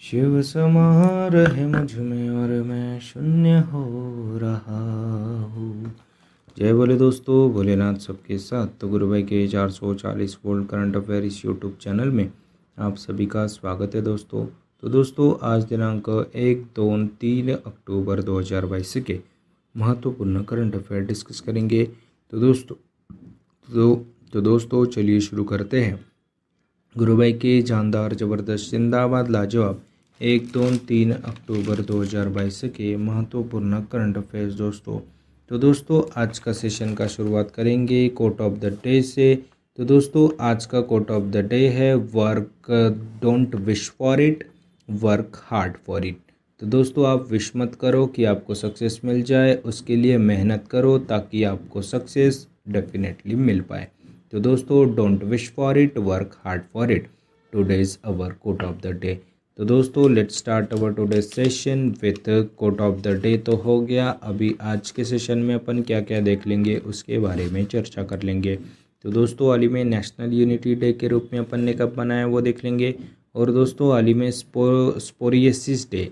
शिव समा रहे मुझ में और मैं शून्य हो रहा हूँ। जय बोले दोस्तों, भोलेनाथ सबके साथ। तो गुरु भाई के 440 वोल्ट करंट अफेयर इस यूट्यूब चैनल में आप सभी का स्वागत है दोस्तों। तो दोस्तों, आज दिनांक 1, 2, 3 अक्टूबर 2022 के महत्वपूर्ण करंट अफेयर डिस्कस करेंगे। तो दोस्तों चलिए शुरू करते हैं। गुरु भाई के जानदार जबरदस्त जिंदाबाद लाजवाब 1, 2, 3 अक्टूबर 2022 के महत्वपूर्ण करंट अफेयर्स दोस्तों। तो दोस्तों, आज का सेशन का शुरुआत करेंगे कोट ऑफ द डे से। तो दोस्तों, आज का कोट ऑफ द डे है work don't wish for it, work hard for it. तो दोस्तों, आप विश मत करो कि आपको सक्सेस मिल जाए, उसके लिए मेहनत करो ताकि आपको सक्सेस डेफिनेटली मिल पाए। तो दोस्तों, don't wish for it, work hard for it, today's our quote of the day. तो दोस्तों, let's start our today's session with quote of the day. तो हो गया, अभी आज के सेशन में अपन क्या क्या देख लेंगे उसके बारे में चर्चा कर लेंगे। तो दोस्तों, हाल ही में नेशनल यूनिटी डे के रूप में अपन ने कब मनाया वो देख लेंगे। और दोस्तों, हाल ही में स्पोरियसिस डे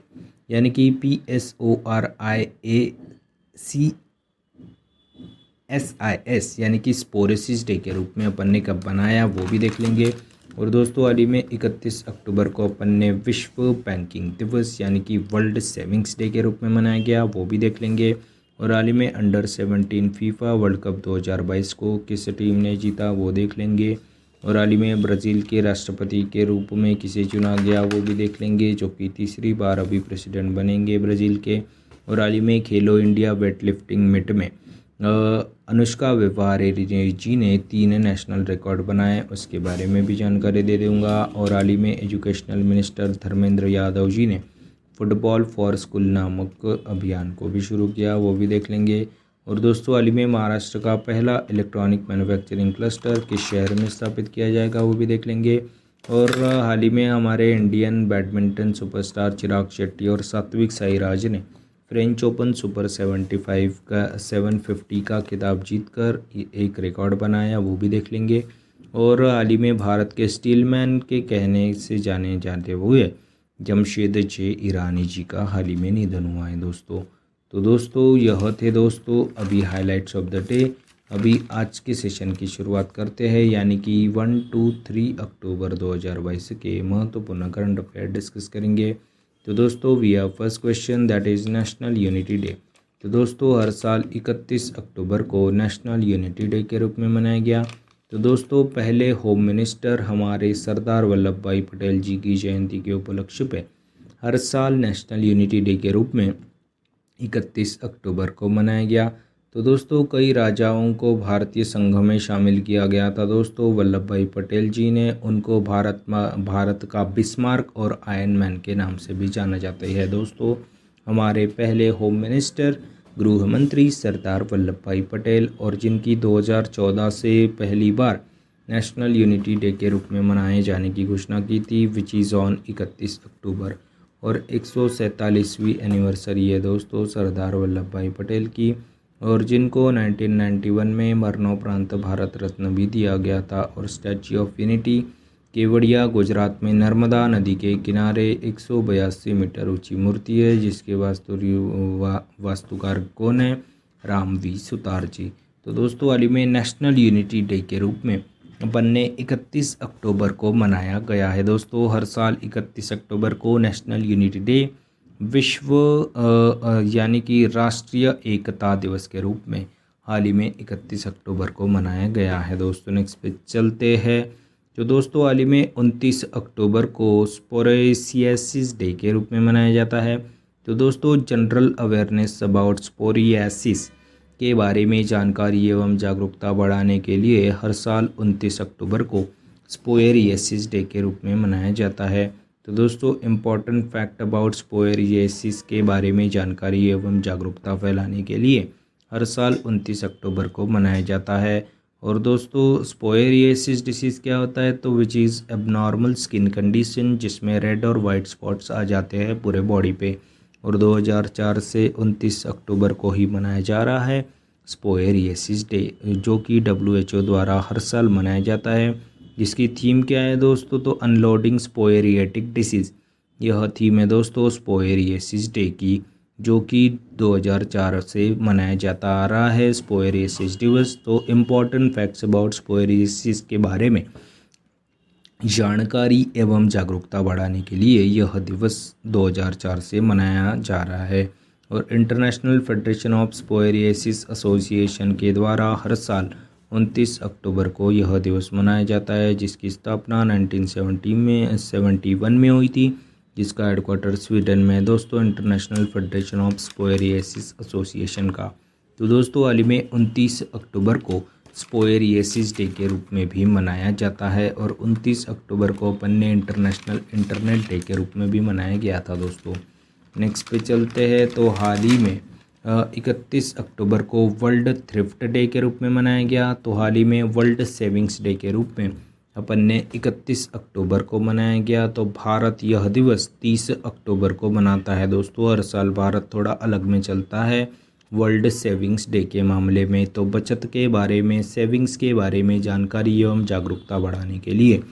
यानी कि PSORIACSIS यानी कि स्पोरेसिस डे के रूप में अपन ने कब बनाया वो भी देख लेंगे। और दोस्तों, हाल ही में 31 अक्टूबर को अपन ने विश्व बैंकिंग दिवस यानी कि वर्ल्ड सेविंग्स डे के रूप में मनाया गया वो भी देख लेंगे। और हाल ही में अंडर 17 फीफा वर्ल्ड कप 2022 को किस टीम ने जीता वो देख लेंगे। और हाल ही में ब्राज़ील के राष्ट्रपति के रूप में किसे चुना गया वो भी देख लेंगे, जो कि तीसरी बार अभी प्रेसिडेंट बनेंगे ब्राज़ील के। और हाल ही में खेलो इंडिया वेट लिफ्टिंग मीट में अनुष्का विवारे जी ने 3 नेशनल रिकॉर्ड बनाए, उसके बारे में भी जानकारी दे दूंगा। और हाल ही में एजुकेशनल मिनिस्टर धर्मेंद्र यादव जी ने फुटबॉल फॉर स्कूल नामक अभियान को भी शुरू किया वो भी देख लेंगे। और दोस्तों, हाल ही में महाराष्ट्र का पहला इलेक्ट्रॉनिक मैन्युफैक्चरिंग क्लस्टर किस शहर में स्थापित किया जाएगा वो भी देख लेंगे। और हाल ही में हमारे Indian badminton superstar Chirag Shetty और सात्विक साईराज ने फ्रेंच ओपन सुपर 750 का खिताब जीतकर एक रिकॉर्ड बनाया वो भी देख लेंगे। और हाल ही में भारत के स्टीलमैन के कहने से जाने जाते हुए जमशेद ईरानी जी का हाल ही में निधन हुआ है दोस्तों। तो दोस्तों, यह थे दोस्तों अभी हाइलाइट्स ऑफ द डे। अभी आज के सेशन की शुरुआत करते हैं, यानी कि 1, 2, 3 अक्टूबर 2022 के महत्वपूर्ण करंट अफेयर डिस्कस करेंगे। तो दोस्तों, we have first question that is national unity day. तो दोस्तों, हर साल 31 अक्टूबर को नेशनल यूनिटी डे के रूप में मनाया गया। तो दोस्तों, पहले होम मिनिस्टर हमारे सरदार वल्लभ भाई पटेल जी की जयंती के उपलक्ष्य पे हर साल नेशनल यूनिटी डे के रूप में 31 अक्टूबर को मनाया गया। तो दोस्तों, कई राजाओं को भारतीय संघ में शामिल किया गया था दोस्तों। वल्लभ भाई पटेल जी ने उनको भारत का बिस्मार्क और आयरन मैन के नाम से भी जाना जाता है दोस्तों। हमारे पहले होम मिनिस्टर गृह मंत्री सरदार वल्लभ भाई पटेल, और जिनकी 2014 से पहली बार नेशनल यूनिटी डे के रूप में मनाए जाने की घोषणा की थी, विच इज़ ऑन 31 अक्टूबर। और 147वीं एनिवर्सरी है दोस्तों सरदार वल्लभ भाई पटेल की, और जिनको 1991 में मरणोपरांत भारत रत्न भी दिया गया था। और statue of unity Kevadia Gujarat में नर्मदा नदी के किनारे 182 मीटर ऊंची मूर्ति है, जिसके वास्तुकार कौन है? रामवी सुतार जी। तो दोस्तों, हाल ही में नेशनल यूनिटी डे के रूप में अपन ने 31 अक्टूबर को मनाया गया है दोस्तों। हर साल 31 अक्टूबर को नेशनल यूनिटी डे विश्व यानी कि राष्ट्रीय एकता दिवस के रूप में हाल ही में 31 अक्टूबर को मनाया गया है दोस्तों। नेक्स्ट पे चलते हैं। जो दोस्तों, हाल ही में 29 अक्टूबर को स्पोरियसिस डे के रूप में मनाया जाता है। तो दोस्तों, जनरल अवेयरनेस अबाउट स्पोरियसिस के बारे में जानकारी एवं जागरूकता बढ़ाने के लिए हर साल 29 अक्टूबर को स्पोरियसिस डे के रूप में मनाया जाता है। तो दोस्तों, इम्पॉर्टेंट फैक्ट अबाउट स्पोरियसिस के बारे में जानकारी एवं जागरूकता फैलाने के लिए हर साल 29 अक्टूबर को मनाया जाता है। और दोस्तों, स्पोरियसिस डिसीज़ क्या होता है? तो which is abnormal skin condition जिसमें रेड और वाइट स्पॉट्स आ जाते हैं पूरे बॉडी पे। और 2004 से 29 अक्टूबर को ही मनाया जा रहा है स्पोरियसिस डे, जो कि WHO द्वारा हर साल मनाया जाता है। जिसकी थीम क्या है दोस्तों? तो अनलोडिंग स्पोरियटिक डिसीज़ यह थीम है दोस्तों स्पोएरियसिस डे की, जो कि 2004 से मनाया जाता आ रहा है स्पोएरियसिस दिवस। तो इम्पॉर्टेंट फैक्ट्स अबाउट स्पोएरियसिस के बारे में जानकारी एवं जागरूकता बढ़ाने के लिए यह दिवस 2004 से मनाया जा रहा है। और इंटरनेशनल फेडरेशन ऑफ स्पोएरियसिस एसोसिएशन के द्वारा हर साल 29 अक्टूबर को यह दिवस मनाया जाता है, जिसकी स्थापना 1971 में हुई थी, जिसका हेडक्वार्टर स्वीडन में है दोस्तों, इंटरनेशनल फेडरेशन ऑफ स्पोएरियसिस एसोसिएशन का। तो दोस्तों हाल ही में 29 अक्टूबर को स्पोएरियसिस डे के रूप में भी मनाया जाता है, और 29 अक्टूबर को अपन ने इंटरनेशनल इंटरनेट डे के रूप में भी मनाया गया था दोस्तों। नेक्स्ट पे चलते हैं। तो हाल ही में 31 अक्टूबर को वर्ल्ड थ्रिफ्ट डे के रूप में मनाया गया। तो हाल ही में वर्ल्ड सेविंग्स डे के रूप में अपन ने 31 अक्टूबर को मनाया गया। तो भारत यह दिवस 30 अक्टूबर को मनाता है दोस्तों। हर साल भारत थोड़ा अलग में चलता है वर्ल्ड सेविंग्स डे के मामले में। तो बचत के बारे में, सेविंग्स के बारे में जानकारी एवं जागरूकता बढ़ाने के लिए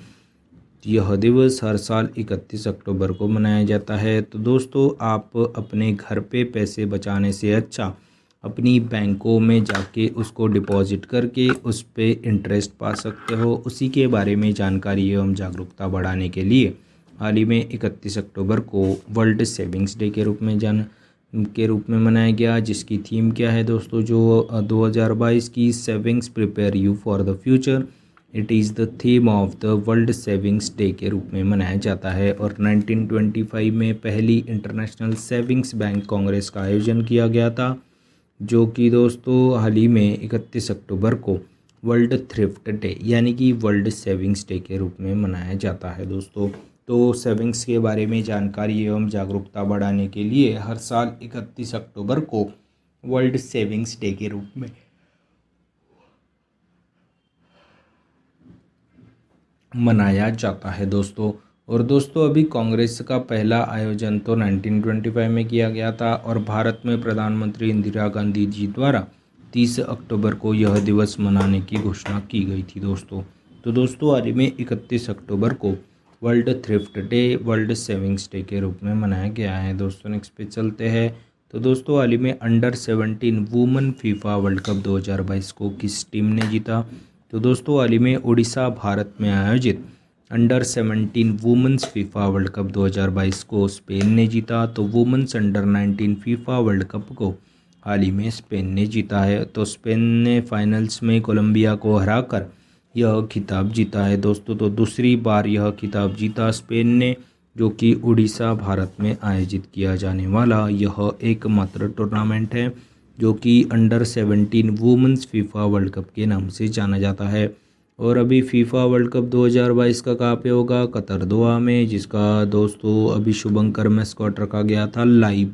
यह दिवस हर साल 31 अक्टूबर को मनाया जाता है। तो दोस्तों आप अपने घर पे पैसे बचाने से अच्छा अपनी बैंकों में जाके उसको डिपॉजिट करके उस पे इंटरेस्ट पा सकते हो। उसी के बारे में जानकारी एवं जागरूकता बढ़ाने के लिए हाल ही में 31 अक्टूबर को वर्ल्ड सेविंग्स डे के रूप में मनाया गया, जिसकी थीम क्या है दोस्तों, जो 2022 की savings prepare you for the future, it is the theme of the world savings day के रूप में मनाया जाता है। और 1925 में पहली इंटरनेशनल सेविंग्स बैंक कांग्रेस का आयोजन किया गया था, जो कि दोस्तों हाल ही में 31 अक्टूबर को वर्ल्ड थ्रिफ्ट डे यानी कि वर्ल्ड सेविंग्स डे के रूप में मनाया जाता है दोस्तों। तो सेविंग्स के बारे में जानकारी एवं जागरूकता बढ़ाने के लिए हर साल 31 अक्टूबर को वर्ल्ड सेविंग्स डे के रूप में मनाया जाता है दोस्तों। और दोस्तों अभी कांग्रेस का पहला आयोजन तो 1925 में किया गया था, और भारत में प्रधानमंत्री इंदिरा गांधी जी द्वारा 30 अक्टूबर को यह दिवस मनाने की घोषणा की गई थी दोस्तों। तो दोस्तों हाल ही में 31 अक्टूबर को world thrift day, world savings day के रूप में मनाया गया है दोस्तों। नेक्स्ट पे चलते हैं। तो दोस्तों हाल ही में under 17 women FIFA world cup 2022 को किस टीम ने जीता? तो दोस्तों हाल ही में उड़ीसा भारत में आयोजित under 17 women's FIFA world cup 2022 को स्पेन ने जीता। तो women's under 19 FIFA world cup को हाल ही में स्पेन ने जीता है। तो स्पेन ने फाइनल्स में कोलंबिया को हराकर यह खिताब जीता है दोस्तों। तो दूसरी बार यह खिताब जीता स्पेन ने, जो कि उड़ीसा भारत में आयोजित किया जाने वाला यह एकमात्र टूर्नामेंट है जो कि under 17 women's FIFA world cup के नाम से जाना जाता है। और अभी फीफा वर्ल्ड कप 2022 का कहाँ पे होगा? कतर दोहा में, जिसका दोस्तों अभी शुभंकर मैस्कॉट रखा गया था लाइव,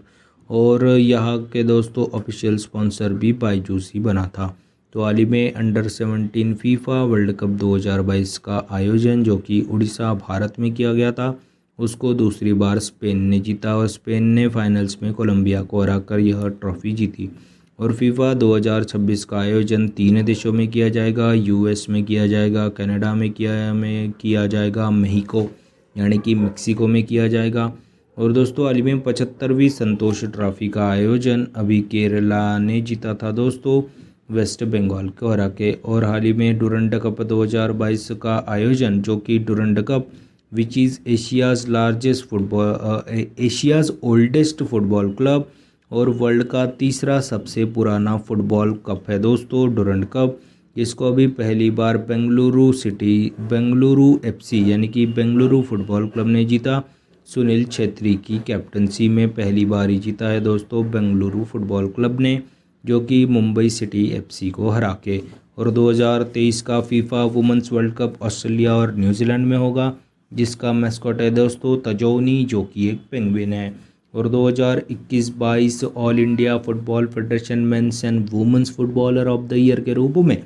और यहाँ के दोस्तों ऑफिशियल स्पॉन्सर भी बायजूस ही बना था। तो हाल ही में अंडर 17 फीफा वर्ल्ड कप 2022 का आयोजन जो कि उड़ीसा भारत में किया गया था, उसको दूसरी बार स्पेन ने जीता, और स्पेन ने फाइनल्स में कोलंबिया को हराकर यह ट्रॉफी जीती। और फीफा 2026 का आयोजन 3 देशों में किया जाएगा, यूएस में किया जाएगा, कनाडा में किया जाएगा, मेक्सिको यानी कि मेक्सिको में किया जाएगा। और दोस्तों हाल ही में 75वीं संतोष ट्रॉफी का आयोजन अभी केरला ने जीता था दोस्तों, वेस्ट बंगाल को हरा के। और हाल ही में डुरंड कप 2022 का आयोजन जो कि Durand cup which is Asia's oldest football club और वर्ल्ड का तीसरा सबसे पुराना फुटबॉल कप है दोस्तों डुरंड कप, जिसको अभी पहली बार बेंगलुरु एफसी यानी कि बेंगलुरु फुटबॉल क्लब ने जीता। सुनील छेत्री की कैप्टनसी में पहली बार ही जीता है दोस्तों बेंगलुरु फुटबॉल क्लब ने, जो कि मुंबई सिटी एफसी को हरा के। और 2023 का FIFA women's world cup Australia और न्यूजीलैंड में होगा, जिसका मैस्कॉट है दोस्तों तजौनी, जो कि एक पेंगुइन है। और 2021-22 all India football federation men's and women's footballer of the year के रूप में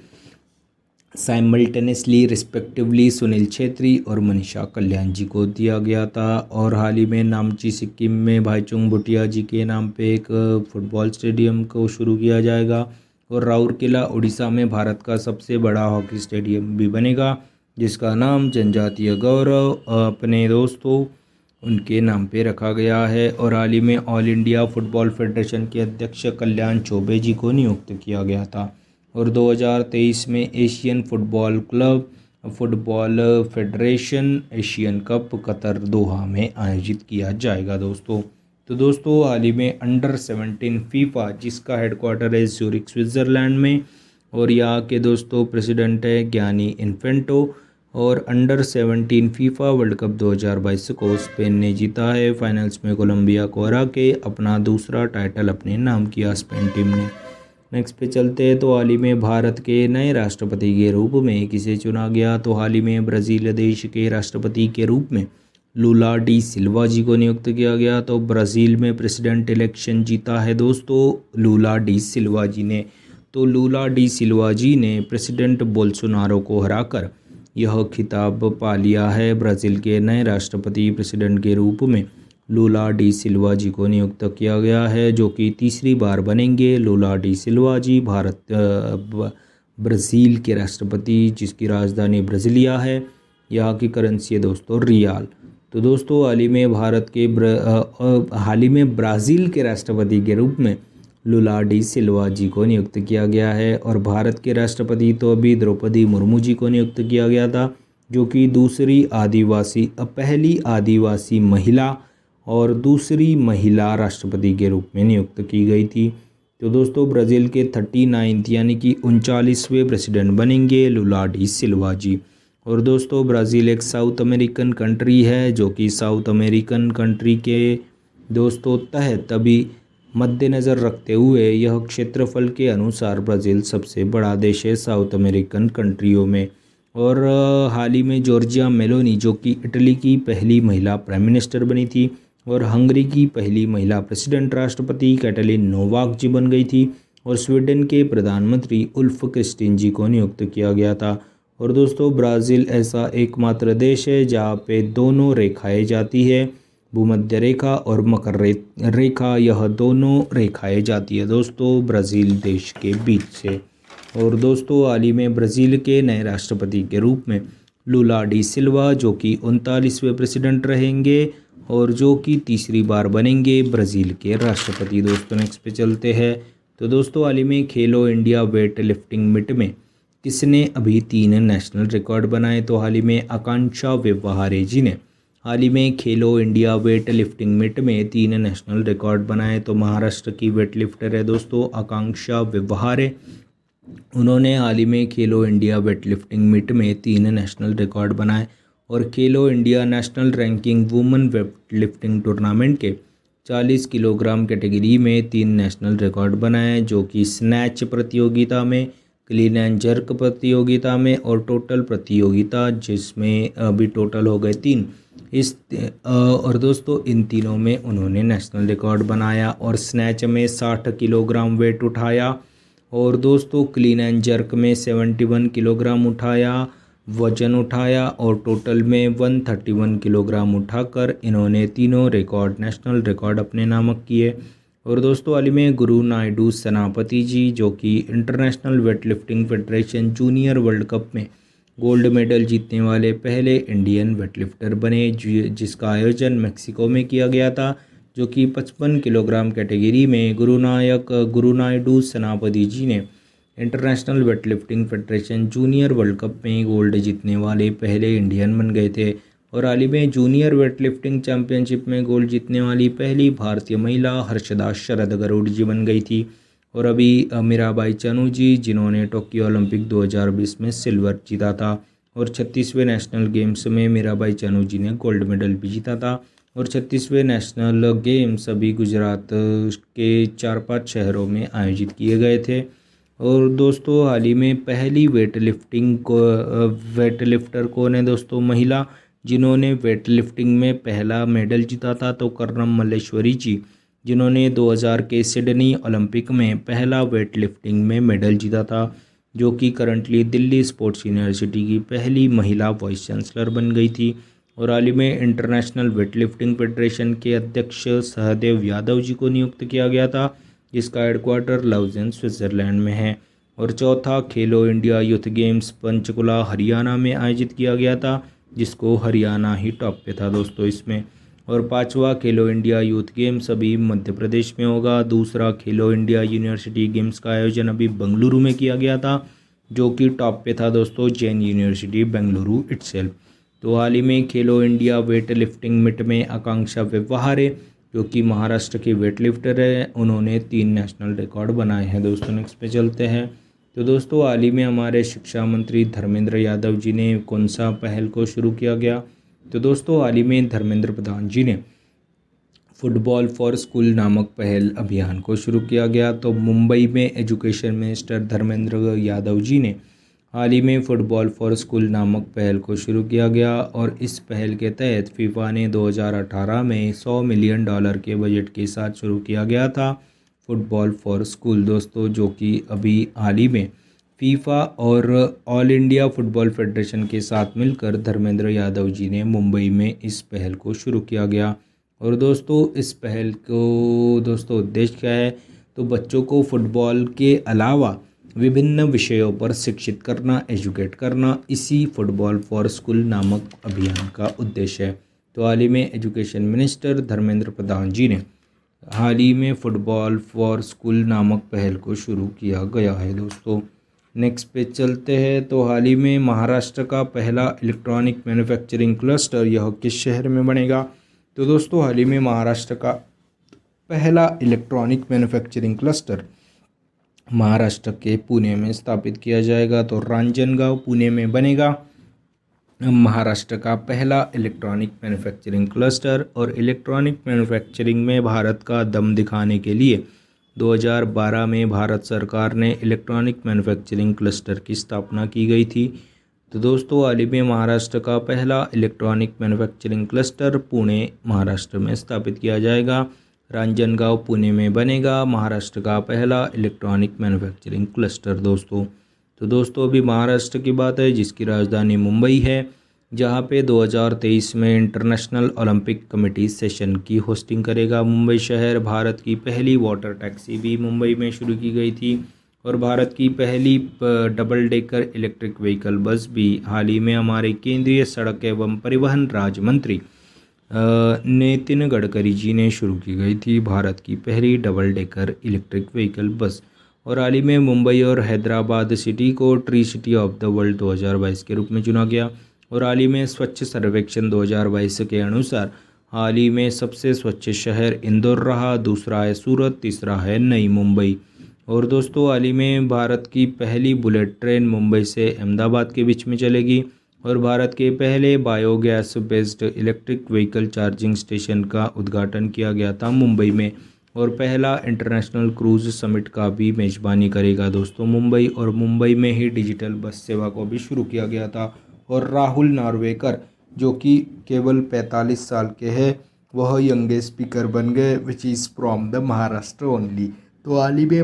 साइमल्टेनियसली रिस्पेक्टिवली सुनील छेत्री और मनीषा कल्याण जी को दिया गया था। और हाल ही में नामची सिक्किम में भाईचुंग भूटिया जी के नाम पे एक फुटबॉल स्टेडियम को शुरू किया जाएगा। और राउरकेला उड़ीसा में भारत का सबसे बड़ा हॉकी स्टेडियम भी बनेगा, जिसका नाम जनजातीय गौरव अपने दोस्तों उनके नाम पे रखा गया है। और हाल ही में ऑल इंडिया फुटबॉल फेडरेशन के अध्यक्ष कल्याण चौबे जी को नियुक्त किया गया था। और 2023 में Asian Football Federation Asian Cup Qatar Doha में आयोजित किया जाएगा दोस्तों। तो दोस्तों हाल ही में अंडर 17 फीफा, जिसका हेडक्वार्टर है ज्यूरिख स्विट्ज़रलैंड में, और यहाँ के दोस्तों प्रेसिडेंट है गियानी इन्फेंटो। और अंडर 17 फीफा वर्ल्ड कप 2022 को स्पेन ने जीता है। फाइनल्स में कोलंबिया को हरा के अपना दूसरा टाइटल अपने नाम किया स्पेन टीम ने। नेक्स्ट पे चलते हैं। तो हाल ही में भारत के नए राष्ट्रपति के रूप में किसे चुना गया? तो हाल ही में ब्राज़ील देश के राष्ट्रपति के रूप में लूला डी सिल्वा जी को नियुक्त किया गया। तो ब्राज़ील में प्रेसिडेंट इलेक्शन जीता है दोस्तों लूला डी सिल्वा जी ने। तो लूला डी सिल्वा जी ने प्रेसिडेंट बोल्सोनारो को हराकर यह खिताब पा लिया है। ब्राज़ील के नए राष्ट्रपति प्रेसिडेंट के रूप में लूला डी सिल्वा जी को नियुक्त किया गया है, जो कि तीसरी बार बनेंगे। लूला डी सिल्वा जी ब्राज़ील के राष्ट्रपति, जिसकी राजधानी ब्राज़िलिया है। यहाँ की करेंसी है दोस्तों रियाल। तो दोस्तों हाल ही में ब्राज़ील के राष्ट्रपति के रूप में लूला डी सिल्वा जी को नियुक्त किया गया है। और भारत के राष्ट्रपति तो अभी द्रौपदी मुर्मू जी को नियुक्त किया गया था, जो कि पहली आदिवासी महिला और दूसरी महिला राष्ट्रपति के रूप में नियुक्त की गई थी। तो दोस्तों ब्राज़ील के 39 यानी कि 39वें प्रेसिडेंट बनेंगे लूला डी सिल्वा जी। और दोस्तों ब्राज़ील एक साउथ अमेरिकन कंट्री है, जो कि साउथ अमेरिकन कंट्री के दोस्तों तहत अभी मद्देनज़र रखते हुए यह क्षेत्रफल के अनुसार ब्राज़ील सबसे बड़ा देश है साउथ अमेरिकन कंट्रियों में। और हाल ही में जॉर्जिया मेलोनी, जो कि इटली की पहली महिला प्राइम मिनिस्टर बनी थी, और हंगरी की पहली महिला प्रेसिडेंट राष्ट्रपति कैटलिन नोवाक जी बन गई थी। और स्वीडन के प्रधानमंत्री उल्फ क्रिस्टिन जी को नियुक्त किया गया था। और दोस्तों ब्राज़ील ऐसा एकमात्र देश है जहाँ पे दोनों रेखाएं जाती है, भूमध्य रेखा और मकर रेखा, यह दोनों रेखाएं जाती है दोस्तों ब्राज़ील देश के बीच से। और दोस्तों हाल ही में ब्राज़ील के नए राष्ट्रपति के रूप में लूला डी सिल्वा, जो कि 39वें प्रेसिडेंट रहेंगे और जो कि तीसरी बार बनेंगे ब्राज़ील के राष्ट्रपति। दोस्तों नेक्स्ट पे चलते हैं। तो दोस्तों हाल ही में खेलो इंडिया वेट लिफ्टिंग मीट में किसने अभी 3 नेशनल रिकॉर्ड बनाए? तो हाल ही में आकांक्षा व्यवहारे जी ने हाल ही में खेलो इंडिया वेट लिफ्टिंग मीट में 3 नेशनल रिकॉर्ड बनाए। तो महाराष्ट्र की वेट लिफ्टर है दोस्तों आकांक्षा व्यवहारे। उन्होंने हाल ही में खेलो इंडिया वेट लिफ्टिंग मीट में 3 नेशनल रिकॉर्ड बनाए। और खेलो India national ranking women weight lifting tournament के 40 किलोग्राम कैटेगरी में 3 नेशनल रिकॉर्ड बनाए, जो कि स्नैच प्रतियोगिता में, क्लीन एंड जर्क प्रतियोगिता में और टोटल प्रतियोगिता, जिसमें अभी टोटल हो गए 3। और दोस्तों इन तीनों में उन्होंने नेशनल रिकॉर्ड बनाया। और स्नैच में 60 किलोग्राम वेट उठाया। और दोस्तों क्लीन एंड जर्क में 71 किलोग्राम वजन उठाया। और टोटल में 131 किलोग्राम उठाकर इन्होंने तीनों नेशनल रिकॉर्ड अपने नामक किए। और दोस्तों हाल ही में गुरु नायडू सेनापति जी, जो कि international weight lifting federation junior world cup में गोल्ड मेडल जीतने वाले पहले इंडियन वेटलिफ्टर बने, जिसका आयोजन मेक्सिको में किया गया था, जो कि 55 किलोग्राम कैटेगरी में गुरु नायडू सेनापति जी ने international weightlifting federation junior world cup में गोल्ड जीतने वाले पहले इंडियन बन गए थे। और हाल ही में जूनियर वेटलिफ्टिंग चैंपियनशिप में गोल्ड जीतने वाली पहली भारतीय महिला हर्षदा शरद गरुड़ जी बन गई थी। और अभी मीराबाई चानू जी, जिन्होंने टोक्यो ओलंपिक 2020 में सिल्वर जीता था। और 36वें नेशनल गेम्स में मीराबाई चानू जी ने गोल्ड मेडल भी जीता था। और 36वें नेशनल गेम्स अभी गुजरात के 4-5 शहरों में आयोजित किए गए थे। और दोस्तों हाल ही में पहली वेटलिफ्टर कौन है दोस्तों? महिला, जिन्होंने वेटलिफ्टिंग में पहला मेडल जीता था, तो कर्णम मल्लेश्वरी जी, जिन्होंने 2000 के सिडनी ओलंपिक में पहला वेटलिफ्टिंग में मेडल जीता था, जो कि करंटली दिल्ली स्पोर्ट्स यूनिवर्सिटी की पहली महिला वाइस चांसलर बन गई थी। और हाल ही में इंटरनेशनल वेटलिफ्टिंग फेडरेशन के अध्यक्ष सहदेव यादव जी को नियुक्त किया गया था, जिसका हेडक्वार्टर लाउजेन स्विट्ज़रलैंड में है। और चौथा खेलो India youth games Panchkula Haryana में आयोजित किया गया था, जिसको हरियाणा ही टॉप पे था दोस्तों इसमें। और 5वां खेलो इंडिया यूथ गेम्स अभी मध्य प्रदेश में होगा। दूसरा खेलो इंडिया यूनिवर्सिटी गेम्स का आयोजन अभी बेंगलुरु में किया गया था, जो कि टॉप पे था दोस्तों जैन यूनिवर्सिटी बेंगलुरु इटसेल्फ। तो हाल ही में खेलो इंडिया वेट लिफ्टिंग मीट में आकांक्षा व्यवहारे, जो कि महाराष्ट्र की वेट लिफ्टर है, उन्होंने 3 नेशनल रिकॉर्ड बनाए हैं दोस्तों। नेक्स्ट पे चलते हैं। तो दोस्तों हाल ही में हमारे शिक्षा मंत्री धर्मेंद्र यादव जी ने कौन सा पहल को शुरू किया गया? तो दोस्तों हाल ही में धर्मेंद्र प्रधान जी ने फुटबॉल फॉर स्कूल नामक पहल अभियान को शुरू किया गया। तो मुंबई में एजुकेशन मिनिस्टर धर्मेंद्र यादव जी ने हाल ही में फुटबॉल फॉर स्कूल नामक पहल को शुरू किया गया और इस पहल के तहत फीफा ने 2018 में $100 मिलियन के बजट के साथ शुरू किया गया था फुटबॉल फॉर स्कूल दोस्तों, जो कि अभी हाल ही में फीफा और ऑल इंडिया फुटबॉल फेडरेशन के साथ मिलकर धर्मेंद्र यादव जी ने मुंबई में इस पहल को शुरू किया गया। और दोस्तों इस पहल को दोस्तों उद्देश्य क्या है? तो बच्चों को फुटबॉल के अलावा विभिन्न विषयों पर शिक्षित करना, एजुकेट करना, इसी फुटबॉल फॉर स्कूल नामक अभियान का उद्देश्य है। तो हाल ही में एजुकेशन मिनिस्टर धर्मेंद्र प्रधान जी ने हाल ही में फुटबॉल फॉर स्कूल नामक पहल को शुरू किया गया है दोस्तों। नेक्स्ट पे चलते हैं। तो हाल ही में महाराष्ट्र का पहला इलेक्ट्रॉनिक मैन्युफैक्चरिंग क्लस्टर यह किस शहर में बनेगा? तो दोस्तों हाल ही में महाराष्ट्र का पहला इलेक्ट्रॉनिक मैन्युफैक्चरिंग क्लस्टर महाराष्ट्र के पुणे में स्थापित किया जाएगा। तो रांजनगांव पुणे में बनेगा महाराष्ट्र का पहला इलेक्ट्रॉनिक मैन्युफैक्चरिंग क्लस्टर। और इलेक्ट्रॉनिक मैन्युफैक्चरिंग में भारत का दम दिखाने के लिए 2012 में भारत सरकार ने इलेक्ट्रॉनिक मैन्युफैक्चरिंग क्लस्टर की स्थापना की गई थी। तो दोस्तों हाल ही में महाराष्ट्र का पहला electronic manufacturing cluster Pune Maharashtra में स्थापित किया जाएगा। रांजनगांव पुणे में बनेगा महाराष्ट्र का पहला इलेक्ट्रॉनिक मैन्युफैक्चरिंग क्लस्टर दोस्तों। तो दोस्तों अभी महाराष्ट्र की बात है जिसकी राजधानी मुंबई है, जहां पे 2023 में इंटरनेशनल ओलंपिक कमेटी सेशन की होस्टिंग करेगा मुंबई शहर। भारत की पहली वाटर टैक्सी भी मुंबई में शुरू की गई थी और भारत की पहली डबल डेकर इलेक्ट्रिक व्हीकल बस भी हाल ही में हमारे केंद्रीय सड़क एवं परिवहन राज्य मंत्री नितिन गडकरी जी ने शुरू की गई थी, भारत की पहली डबल डेकर इलेक्ट्रिक व्हीकल बस। और हाल ही में मुंबई और हैदराबाद सिटी को tree city of the world 2022 के रूप में चुना गया। और हाल ही में स्वच्छ सर्वेक्षण 2022 के अनुसार हाल ही में सबसे स्वच्छ शहर इंदौर रहा, दूसरा है सूरत, तीसरा है नई मुंबई। और दोस्तों हाल ही में भारत की पहली बुलेट ट्रेन मुंबई से अहमदाबाद के बीच में चलेगी और भारत के पहले biogas based electric vehicle charging station का उद्घाटन किया गया था मुंबई में। और पहला इंटरनेशनल क्रूज समिट का भी मेज़बानी करेगा दोस्तों मुंबई। और मुंबई में ही डिजिटल बस सेवा को भी शुरू किया गया था। और राहुल नार्वेकर जो कि केवल 45 साल के हैं, वह यंगेस्ट स्पीकर बन गए which is from the Maharashtra only. तो हाल ही में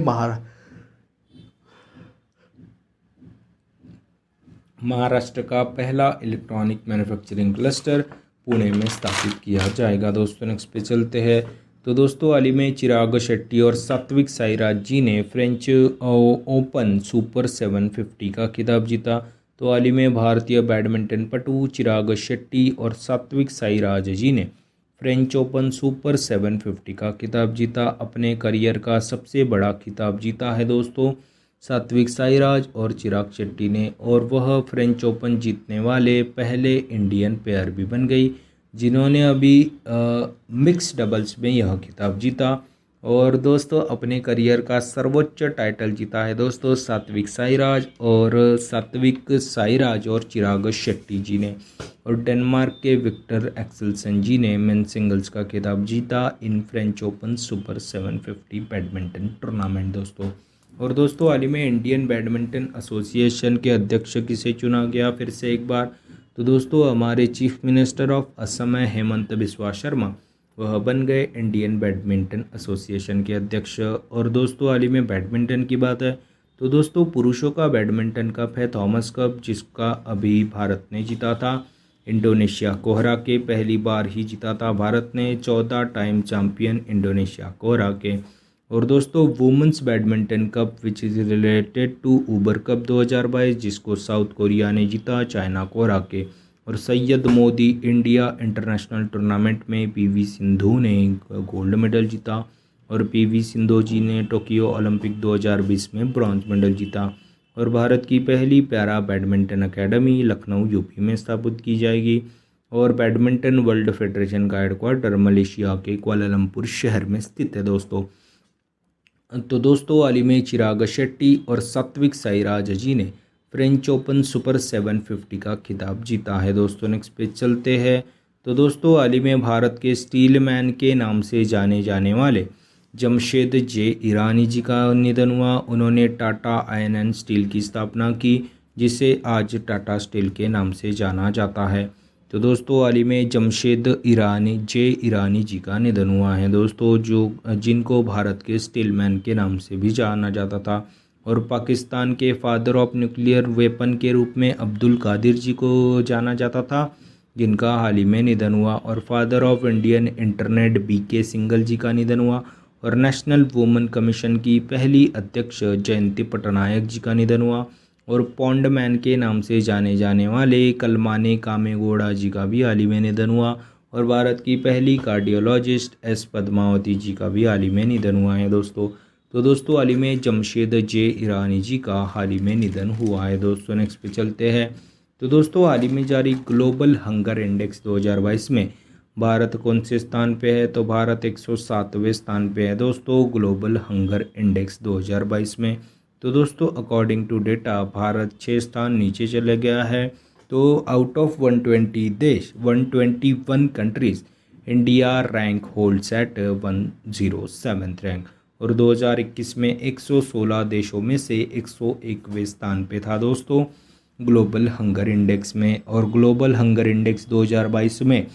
महाराष्ट्र का पहला इलेक्ट्रॉनिक मैन्युफैक्चरिंग क्लस्टर पुणे में स्थापित किया जाएगा दोस्तों। नेक्स्ट पे चलते हैं। तो दोस्तों हाल ही में चिराग शेट्टी और सात्विक साईराज जी ने फ्रेंच ओपन सुपर 750 का खिताब जीता। तो हाल ही में भारतीय बैडमिंटन पटु चिराग शेट्टी और सात्विक साईराज जी ने फ्रेंच ओपन सुपर 750 का खिताब जीता। अपने करियर का सबसे बड़ा खिताब जीता है दोस्तों सात्विक साईराज और चिराग शेट्टी ने, और वह फ्रेंच ओपन जीतने वाले पहले इंडियन पेयर भी बन गई जिन्होंने अभी मिक्स डबल्स में यह खिताब जीता। और दोस्तों अपने करियर का सर्वोच्च टाइटल जीता है दोस्तों सात्विक साईराज और चिराग शेट्टी जी ने। और डेनमार्क के विक्टर एक्सेल्सन जी ने मेन सिंगल्स का खिताब जीता in French open super 750 badminton tournament दोस्तों। और दोस्तों हाल ही में इंडियन बैडमिंटन एसोसिएशन के अध्यक्ष किसे चुना गया फिर से एक बार? तो दोस्तों हमारे चीफ मिनिस्टर ऑफ असम है हेमंत बिस्वा शर्मा, वह बन गए इंडियन बैडमिंटन एसोसिएशन के अध्यक्ष। और दोस्तों हाल ही में बैडमिंटन की बात है तो दोस्तों पुरुषों का बैडमिंटन कप है थॉमस कप, जिसका अभी भारत ने जीता था इंडोनेशिया को हरा के। पहली बार ही जीता था भारत ने, 14 टाइम चैंपियन इंडोनेशिया को हरा के। और दोस्तों women's badminton cup which is related to Uber cup 2022 जिसको साउथ कोरिया ने जीता चाइना को हरा के। और Syed Modi India international tournament में पीवी सिंधु ने गोल्ड मेडल जीता और पीवी सिंधु जी ने टोक्यो ओलंपिक 2020 में ब्रॉन्ज मेडल जीता। और भारत की पहली para badminton academy Lucknow UP में स्थापित की जाएगी और बैडमिंटन वर्ल्ड फेडरेशन का हेडक्वार्टर मलेशिया के कुआलालंपुर शहर में स्थित है दोस्तों। तो दोस्तों हाल ही में चिराग शेट्टी और सात्विक साईराज जी ने फ्रेंच ओपन सुपर 750 का खिताब जीता है दोस्तों। नेक्स्ट पे चलते हैं। तो दोस्तों हाल ही में भारत के स्टील मैन के नाम से जाने जाने वाले जमशेद जे ईरानी जी का निधन हुआ। उन्होंने टाटा आयरन एंड स्टील की स्थापना की जिसे आज टाटा स्टील के नाम से जाना जाता है। तो दोस्तों हाल ही में जमशेद ईरानी जी का निधन हुआ है दोस्तों, जिनको भारत के स्टील मैन के नाम से भी जाना जाता था। और पाकिस्तान के फादर ऑफ न्यूक्लियर वेपन के रूप में अब्दुल कादिर जी को जाना जाता था, जिनका हाल ही में निधन हुआ। और father of Indian internet BK Singhal ji का निधन हुआ। और नेशनल वुमेन कमीशन की पहली अध्यक्ष जयंती पटनायक जी का निधन हुआ। और पॉन्ड मैन के नाम से जाने जाने वाले कलमाने कामेगौड़ा जी का भी हाल ही में निधन हुआ। और भारत की पहली कार्डियोलॉजिस्ट S पद्मावती जी का भी हाल ही में निधन हुआ है दोस्तों। तो दोस्तों हाल ही में जमशेद जे ईरानी जी का हाल ही में निधन हुआ है दोस्तों। नेक्स्ट पे चलते हैं। तो दोस्तों हाल ही में जारी ग्लोबल हंगर इंडेक्स 2022 में भारत कौन से स्थान पे है? तो भारत 107वें स्थान पे है दोस्तों ग्लोबल हंगर इंडेक्स 2022 में। तो दोस्तों अकॉर्डिंग टू डेटा भारत 6 स्थान नीचे चले गया है। तो आउट ऑफ 120 देश 121 countries India rank holds at 107th rank. और 2021 में 116 देशों में से 101वें स्थान पे था दोस्तों ग्लोबल हंगर इंडेक्स में। और ग्लोबल हंगर इंडेक्स 2022 में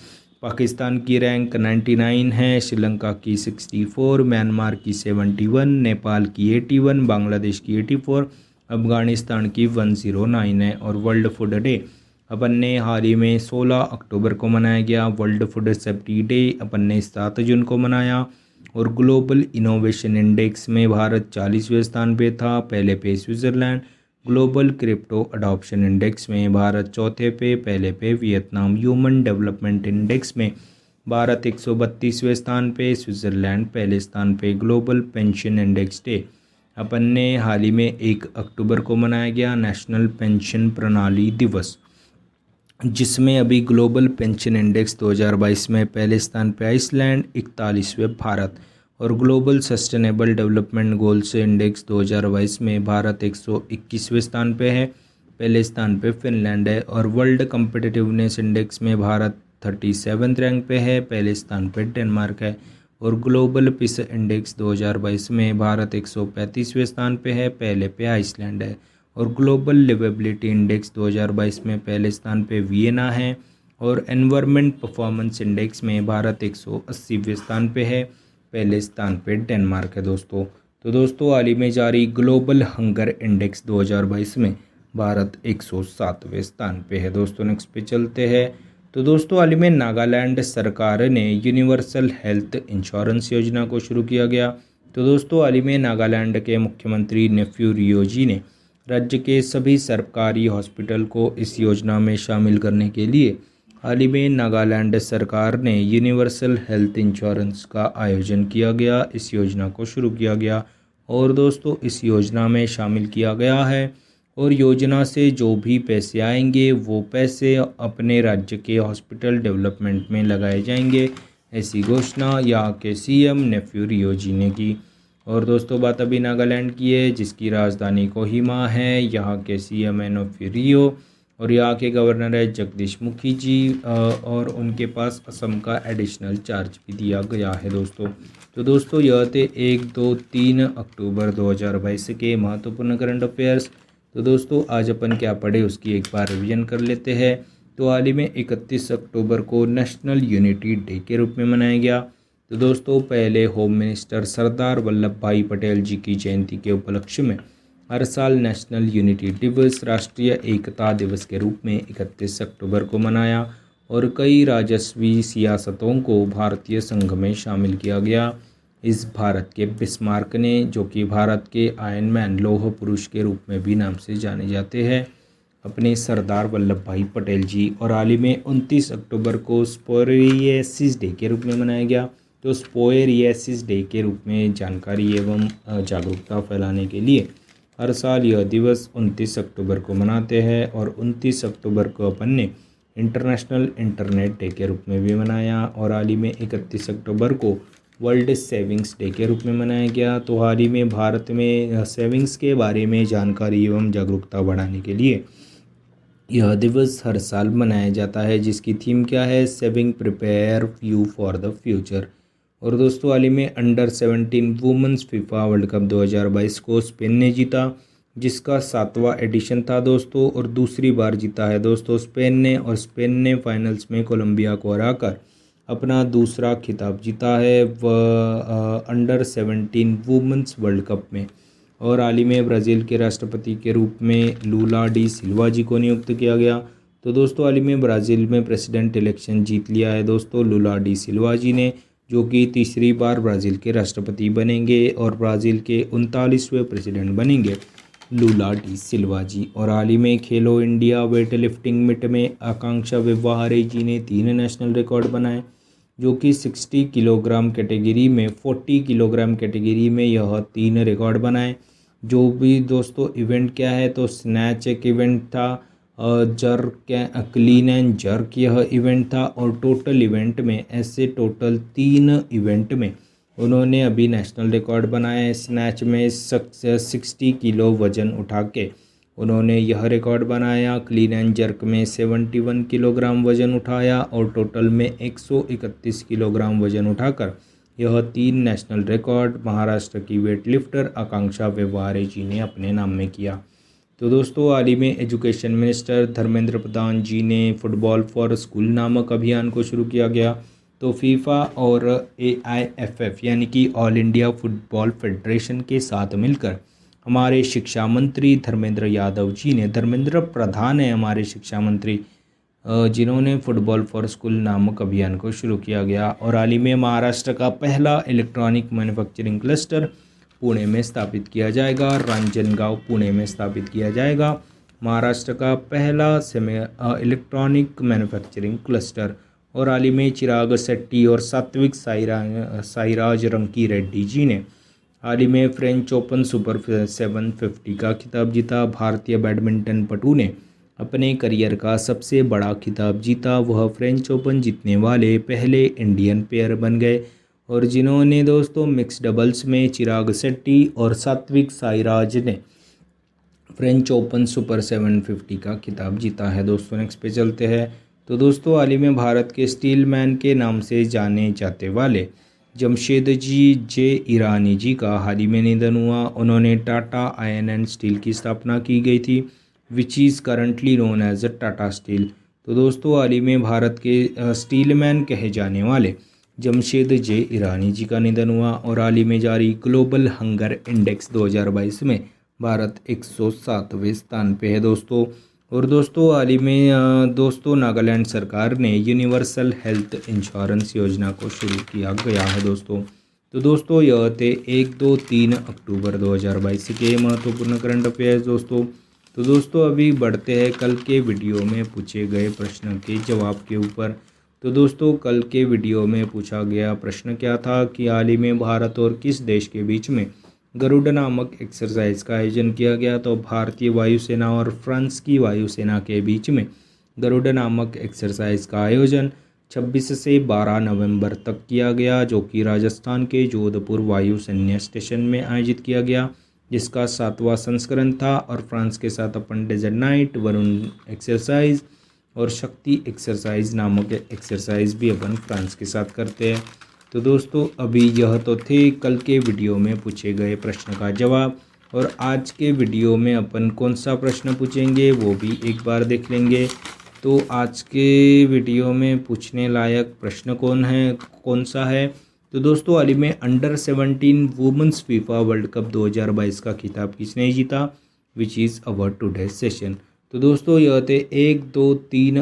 पाकिस्तान की रैंक 99 है, श्रीलंका की 64, म्यांमार की 71, नेपाल की 81, बांग्लादेश की 84, अफगानिस्तान की 109 है। और वर्ल्ड फूड डे अपन ने हाल ही में 16 अक्टूबर को मनाया गया। वर्ल्ड फूड सेफ्टी डे अपन ने 7 जून को मनाया। और ग्लोबल इनोवेशन इंडेक्स में भारत 40वें स्थान पे था, पहले पे Switzerland. Global crypto adoption index में भारत चौथे पे, पहले पे वियतनाम। ह्यूमन डेवलपमेंट इंडेक्स में भारत 132वें स्थान पे, स्विट्ज़रलैंड पहले स्थान पे। ग्लोबल पेंशन इंडेक्स डे अपन ने हाल ही में 1 अक्टूबर को मनाया गया नेशनल पेंशन प्रणाली दिवस, जिसमें अभी ग्लोबल पेंशन इंडेक्स 2022 में पहले स्थान पे आइसलैंड, 41वें भारत। और global sustainable development goals index 2022 में भारत 121वें स्थान पे है, पहले स्थान पे फिनलैंड है। और वर्ल्ड कम्पिटिटिवनेस इंडेक्स में भारत 37th रैंक पे है, पहले स्थान पे डेनमार्क है। और ग्लोबल पीस इंडेक्स 2022 में भारत 135वें स्थान पे है, पहले पे आइसलैंड है। और ग्लोबल लिवेबिलिटी इंडेक्स 2022 में पहले स्थान पे वियना है। और एनवायरनमेंट परफॉर्मेंस इंडेक्स में भारत 180वें स्थान पे है, पहले स्थान पे डेनमार्क है दोस्तों। तो दोस्तों हाल ही में जारी ग्लोबल हंगर इंडेक्स 2022 में भारत 107वें स्थान पे है दोस्तों। नेक्स्ट पे चलते हैं। तो दोस्तों हाल ही में नागालैंड सरकार ने यूनिवर्सल हेल्थ इंश्योरेंस योजना को शुरू किया गया। तो दोस्तों हाल ही में नागालैंड के मुख्यमंत्री नेफ्यू रियो जी ने राज्य के सभी सरकारी हॉस्पिटल को इस योजना में शामिल करने के लिए हाल ही में नागालैंड सरकार ने यूनिवर्सल हेल्थ इंश्योरेंस का आयोजन किया गया, इस योजना को शुरू किया गया। और दोस्तों इस योजना में शामिल किया गया है और योजना से जो भी पैसे आएंगे वो पैसे अपने राज्य के हॉस्पिटल डेवलपमेंट में लगाए जाएंगे, ऐसी घोषणा यहाँ के CM नेफ्यू रियो जी ने की। और दोस्तों बात अभी नागालैंड की है जिसकी राजधानी कोहिमा है। यहाँ के CM नेफ्यू रियो और यहाँ के गवर्नर है जगदीश मुखी जी और उनके पास असम का एडिशनल चार्ज भी दिया गया है दोस्तों। तो दोस्तों यह थे 1, 2, 3 अक्टूबर 2022 के महत्वपूर्ण करंट अफेयर्स। तो दोस्तों आज अपन क्या पढ़े उसकी एक बार रिवीजन कर लेते हैं। तो हाल ही में 31 अक्टूबर को नेशनल यूनिटी डे के रूप में मनाया गया। तो दोस्तों पहले होम मिनिस्टर सरदार वल्लभ भाई पटेल जी की जयंती के उपलक्ष्य में हर साल नेशनल यूनिटी दिवस राष्ट्रीय एकता दिवस के रूप में 31 अक्टूबर को मनाया और कई राजस्वी सियासतों को भारतीय संघ में शामिल किया गया। इस भारत के बिस्मार्क ने, जो कि भारत के आयरन मैन लौह पुरुष के रूप में भी नाम से जाने जाते हैं, अपने सरदार वल्लभ भाई पटेल जी। और हाल ही में 29 अक्टूबर को स्पोरिएसिस डे के रूप में मनाया गया। तो स्पोरिएसिस डे के रूप में जानकारी एवं जागरूकता फैलाने के लिए हर साल यह दिवस 29 अक्टूबर को मनाते हैं। और 29 अक्टूबर को अपन ने इंटरनेशनल इंटरनेट डे के रूप में भी मनाया। और हाल ही में 31 अक्टूबर को वर्ल्ड सेविंग्स डे के रूप में मनाया गया। तो हाल ही में भारत में सेविंग्स के बारे में जानकारी एवं जागरूकता बढ़ाने के लिए यह दिवस हर साल मनाया जाता है, जिसकी थीम क्या है, saving prepare you for the future. और दोस्तों हाल ही में under women's FIFA world cup 2022 को स्पेन ने जीता, जिसका 7वां एडिशन था दोस्तों, और दूसरी बार जीता है दोस्तों स्पेन ने। और स्पेन ने फाइनल्स में कोलंबिया को हराकर अपना दूसरा खिताब जीता है वह अंडर-17 वुमेन्स वर्ल्ड कप में। और हाल ही में ब्राज़ील के राष्ट्रपति के रूप में लूला डी सिल्वा जी को नियुक्त किया गया। तो दोस्तों हाल ही में ब्राज़ील में प्रेसिडेंट इलेक्शन जीत लिया है दोस्तों लूला डी सिल्वा जी ने, जो कि तीसरी बार ब्राज़ील के राष्ट्रपति बनेंगे और ब्राज़ील के 39वें प्रेसिडेंट बनेंगे लूला डी सिल्वा जी। और हाल ही में खेलो इंडिया वेट लिफ्टिंग मीट में आकांक्षा व्यवहारे जी ने 3 नेशनल रिकॉर्ड बनाए, जो कि 60 किलोग्राम कैटेगरी में 40 किलोग्राम कैटेगरी में यह 3 रिकॉर्ड बनाए। जो भी दोस्तों इवेंट क्या है, तो स्नैच एक इवेंट था, जर्क क्लीन एंड जर्क यह इवेंट था। और टोटल इवेंट में ऐसे टोटल 3 इवेंट में उन्होंने अभी नेशनल रिकॉर्ड बनाया है। स्नैच में 60 किलो वजन उठा के उन्होंने यह रिकॉर्ड बनाया। क्लीन एंड जर्क में 71 किलोग्राम वजन उठाया और टोटल में 131 किलोग्राम वजन उठाकर यह 3 नेशनल रिकॉर्ड महाराष्ट्र की वेट लिफ्टर आकांक्षा व्यवहारे जी ने अपने नाम में किया। तो दोस्तों हाल ही में एजुकेशन मिनिस्टर धर्मेंद्र प्रधान जी ने फुटबॉल फॉर स्कूल नामक अभियान को शुरू किया गया। तो फीफा और AIFF यानी कि ऑल इंडिया फुटबॉल फेडरेशन के साथ मिलकर हमारे शिक्षा मंत्री धर्मेंद्र यादव जी ने, धर्मेंद्र प्रधान है हमारे शिक्षा मंत्री, जिन्होंने फुटबॉल फॉर स्कूल नामक अभियान को शुरू किया गया। और हाल ही में महाराष्ट्र का पहला इलेक्ट्रॉनिक मैन्युफैक्चरिंग क्लस्टर पुणे में स्थापित किया जाएगा, रांजनगांव पुणे में स्थापित किया जाएगा महाराष्ट्र का पहला इलेक्ट्रॉनिक मैन्युफैक्चरिंग क्लस्टर। और हाल ही में चिराग शेट्टी और सात्विक साईराज रंकी रेड्डी जी ने हाल ही में फ्रेंच ओपन सुपर 750 का खिताब जीता। भारतीय बैडमिंटन पटु ने अपने करियर का सबसे बड़ा खिताब जीता, वह फ्रेंच ओपन जीतने वाले पहले इंडियन पेयर बन गए। और जिन्होंने दोस्तों मिक्स डबल्स में चिराग शेट्टी और सात्विक साईराज ने फ्रेंच ओपन सुपर 750 का खिताब जीता है। दोस्तों नेक्स्ट पे चलते हैं। तो दोस्तों हाल ही में भारत के स्टील मैन के नाम से जाने जाते वाले जमशेद जे ईरानी जी का हाल ही में निधन हुआ। उन्होंने टाटा आयरन एंड स्टील की स्थापना की गई थी, which is currently known as Tata steel. तो दोस्तों हाल ही में भारत के स्टील मैन कहे जाने वाले जमशेद जे ईरानी जी का निधन हुआ। और हाल ही में जारी ग्लोबल हंगर इंडेक्स 2022 में भारत 107वें स्थान पे है दोस्तों। और दोस्तों हाल ही में दोस्तों नागालैंड सरकार ने यूनिवर्सल हेल्थ इंश्योरेंस योजना को शुरू किया गया है दोस्तों। तो दोस्तों यह थे 1, 2, 3 अक्टूबर 2022 के महत्वपूर्ण करंट अफेयर्स दोस्तों। तो दोस्तों अभी बढ़ते हैं कल के वीडियो में पूछे गए प्रश्न के जवाब के ऊपर। तो दोस्तों कल के वीडियो में पूछा गया प्रश्न क्या था कि हाल ही में भारत और किस देश के बीच में गरुड़ नामक एक्सरसाइज का आयोजन किया गया। तो भारतीय वायुसेना और फ्रांस की वायुसेना के बीच में गरुड़ नामक एक्सरसाइज का आयोजन 26 से 12 नवंबर तक किया गया, जो कि राजस्थान के जोधपुर वायु सैन्य स्टेशन में आयोजित किया गया, जिसका 7वां संस्करण था। और फ्रांस के साथ अपन डेजर्ट नाइट, वरुण एक्सरसाइज और शक्ति एक्सरसाइज नामक एक्सरसाइज भी अपन फ्रांस के साथ करते हैं। तो दोस्तों अभी यह तो थे कल के वीडियो में पूछे गए प्रश्न का जवाब। और आज के वीडियो में अपन कौन सा प्रश्न पूछेंगे वो भी एक बार देख लेंगे। तो आज के वीडियो में पूछने लायक प्रश्न कौन सा है। तो दोस्तों हाल ही में under women's FIFA world cup 2022 का खिताब किसने जीता, which is our today's session. तो दोस्तों यह थे 1, 2, 3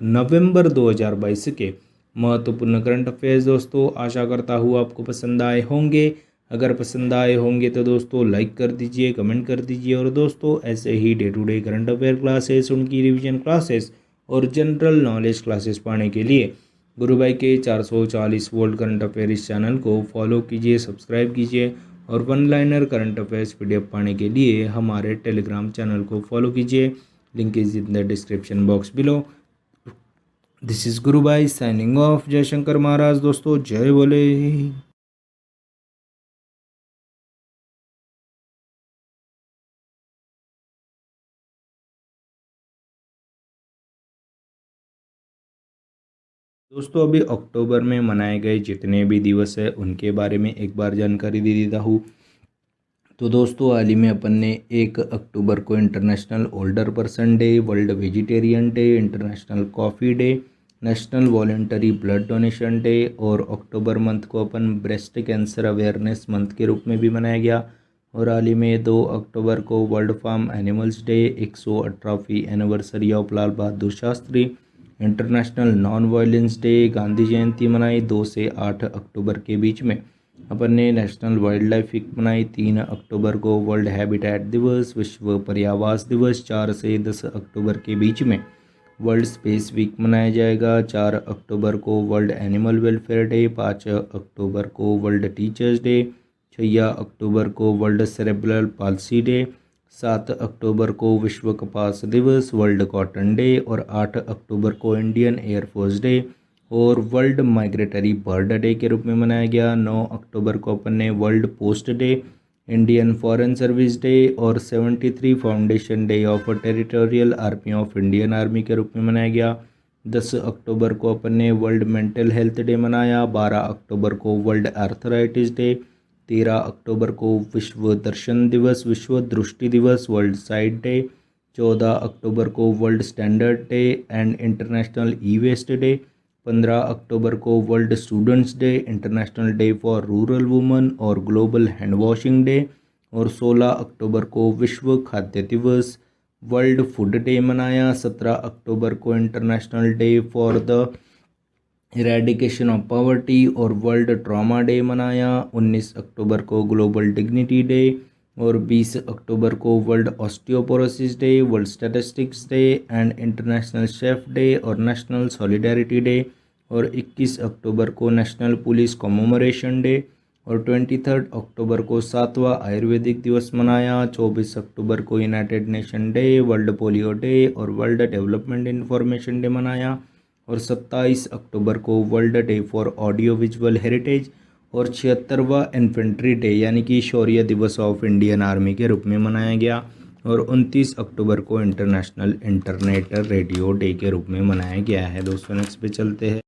नवंबर 2022 के महत्वपूर्ण करंट अफेयर्स दोस्तों। आशा करता हूँ आपको पसंद आए होंगे। अगर पसंद आए होंगे तो दोस्तों लाइक कर दीजिए, कमेंट कर दीजिए। और दोस्तों ऐसे ही day to day current affair classes, उनकी रिवीजन क्लासेस और जनरल नॉलेज क्लासेस पाने के लिए गुरु भाई के 440 वोल्ट करंट अफेयर इस चैनल को फॉलो कीजिए, सब्सक्राइब कीजिए। और one liner current affairs PDF पाने के लिए हमारे टेलीग्राम चैनल को फॉलो कीजिए। Link is in the description box below. This is Guru Bhai signing off. जय शंकर महाराज दोस्तों, जय बोले। दोस्तों अभी अक्टूबर में मनाए गए जितने भी दिवस है उनके बारे में एक बार जानकारी दे देता हूँ। तो दोस्तों हाल ही में अपन ने 1 अक्टूबर को international older person day, world vegetarian day, international coffee day, national voluntary blood donation day और अक्टूबर मंथ को अपन ब्रेस्ट कैंसर अवेयरनेस मंथ के रूप में भी मनाया गया। और हाल ही में 2 अक्टूबर को वर्ल्ड फार्म एनिमल्स डे, 118वीं anniversary of Lal Bahadur Shastri, international non violence day, Gandhi Jayanti मनाई 2 से 8 अक्टूबर के बीच में। अपन ने नेशनल वाइल्ड लाइफ वीक मनाई 3 अक्टूबर को, वर्ल्ड हैबिटेट दिवस, विश्व पर्यावास दिवस 4 से 10 अक्टूबर के बीच में। वर्ल्ड स्पेस वीक मनाया जाएगा 4 अक्टूबर को, वर्ल्ड एनिमल वेलफेयर डे 5 अक्टूबर को, वर्ल्ड टीचर्स डे 6 अक्टूबर को, वर्ल्ड सेरेब्रल पाल्सी डे 7 अक्टूबर को, विश्व कपास दिवस, वर्ल्ड कॉटन डे और 8 अक्टूबर को इंडियन एयरफोर्स डे और वर्ल्ड माइग्रेटरी बर्ड डे के रूप में मनाया गया। 9 अक्टूबर को अपन ने world post day, Indian foreign service day और 73 foundation day of territorial army of Indian army के रूप में मनाया गया। 10 अक्टूबर को अपन ने वर्ल्ड मेंटल हेल्थ डे मनाया। 12 अक्टूबर को वर्ल्ड आर्थराइटिस डे, 13 अक्टूबर को विश्व दर्शन दिवस, विश्व दृष्टि दिवस, वर्ल्ड साइट डे, 14 अक्टूबर को world standard day and international E waste day, 15 अक्टूबर को world students day, international day for rural women और ग्लोबल हैंड वॉशिंग डे और 16 अक्टूबर को विश्व खाद्य दिवस, वर्ल्ड फूड डे मनाया। 17 अक्टूबर को international day for the eradication of poverty और वर्ल्ड ट्रॉमा डे मनाया। 19 अक्टूबर को ग्लोबल डिग्निटी डे और 20 अक्टूबर को world osteoporosis day, world statistics day and international chef day और नेशनल सॉलिडारिटी डे और 21 अक्टूबर को नेशनल पुलिस कॉमेमोरेशन डे और 23 अक्टूबर को 7वां आयुर्वेदिक दिवस मनाया। 24 अक्टूबर को United nation day, world polio day और वर्ल्ड डेवलपमेंट इंफॉर्मेशन डे मनाया और 27 अक्टूबर को world day for audio visual heritage और 76वां इन्फेंट्री डे यानी कि शौर्य दिवस ऑफ इंडियन आर्मी के रूप में मनाया गया और 29 अक्टूबर को इंटरनेशनल इंटरनेट रेडियो डे के रूप में मनाया गया है। दोस्तों नेक्स्ट पे चलते हैं।